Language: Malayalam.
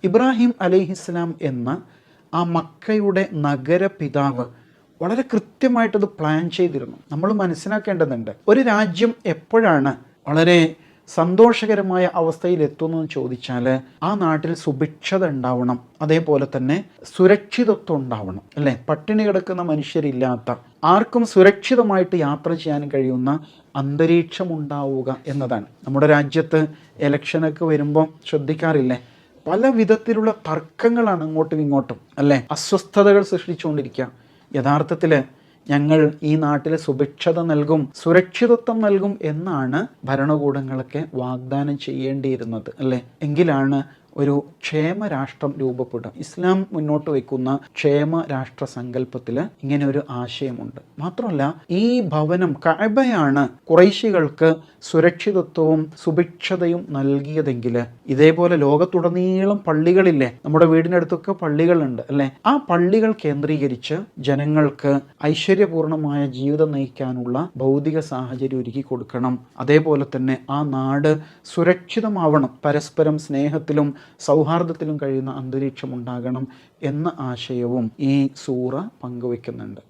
ഇബ്രാഹിം അലൈഹിസ്സലാം എന്ന ആ മക്കയുടെ നഗരപിതാവ് വളരെ കൃത്യമായിട്ടത് പ്ലാൻ ചെയ്തിരുന്നു. നമ്മൾ മനസ്സിലാക്കേണ്ടതുണ്ട്, ഒരു രാജ്യം എപ്പോഴാണ് വളരെ സന്തോഷകരമായ അവസ്ഥയിൽ എത്തുന്നതെന്ന് ചോദിച്ചാൽ ആ നാട്ടിൽ സുഭിക്ഷത ഉണ്ടാവണം, അതേപോലെ തന്നെ സുരക്ഷിതത്വം ഉണ്ടാവണം, അല്ലേ? പട്ടിണി കിടക്കുന്ന മനുഷ്യരില്ലാത്ത, ആർക്കും സുരക്ഷിതമായിട്ട് യാത്ര ചെയ്യാൻ കഴിയുന്ന അന്തരീക്ഷം ഉണ്ടാവുക എന്നതാണ്. നമ്മുടെ രാജ്യത്ത് ഇലക്ഷനൊക്കെ വരുമ്പോൾ ശ്രദ്ധിക്കാറില്ലേ, പല വിധത്തിലുള്ള തർക്കങ്ങളാണ് അങ്ങോട്ടും ഇങ്ങോട്ടും, അല്ലേ? അസ്വസ്ഥതകൾ സൃഷ്ടിച്ചുകൊണ്ടിരിക്കുക. യഥാർത്ഥത്തിൽ ഞങ്ങൾ ഈ നാട്ടിൽ സുഭിക്ഷത നൽകും, സുരക്ഷിതത്വം നൽകും എന്നാണ് ഭരണകൂടങ്ങളൊക്കെ വാഗ്ദാനം ചെയ്യേണ്ടിയിരുന്നത്, അല്ലേ? എങ്കിലാണ് ഒരു ക്ഷേമ രാഷ്ട്രം രൂപപ്പെടുക. ഇസ്ലാം മുന്നോട്ട് വയ്ക്കുന്ന ക്ഷേമ രാഷ്ട്ര സങ്കല്പത്തിൽ ഇങ്ങനെ ഒരു ആശയമുണ്ട്. മാത്രമല്ല, ഈ ഭവനം കഅബയാണ് ഖുറൈശികൾക്ക് സുരക്ഷിതത്വവും സുഭിക്ഷതയും നൽകിയതെങ്കിൽ ഇതേപോലെ ലോകത്തുടനീളം പള്ളികളില്ലേ, നമ്മുടെ വീടിനടുത്തൊക്കെ പള്ളികളുണ്ട്, അല്ലേ? ആ പള്ളികൾ കേന്ദ്രീകരിച്ച് ജനങ്ങൾക്ക് ഐശ്വര്യപൂർണമായ ജീവിതം നയിക്കാനുള്ള ഭൗതിക സാഹചര്യം ഒരുക്കി കൊടുക്കണം. അതേപോലെ തന്നെ ആ നാട് സുരക്ഷിതമാവണം, പരസ്പരം സ്നേഹത്തിലും സൗഹാർദ്ദത്തിലും കഴിയുന്ന അന്തരീക്ഷം ഉണ്ടാകണം എന്ന ആശയവും ഈ സൂറ പങ്കുവെക്കുന്നുണ്ട്.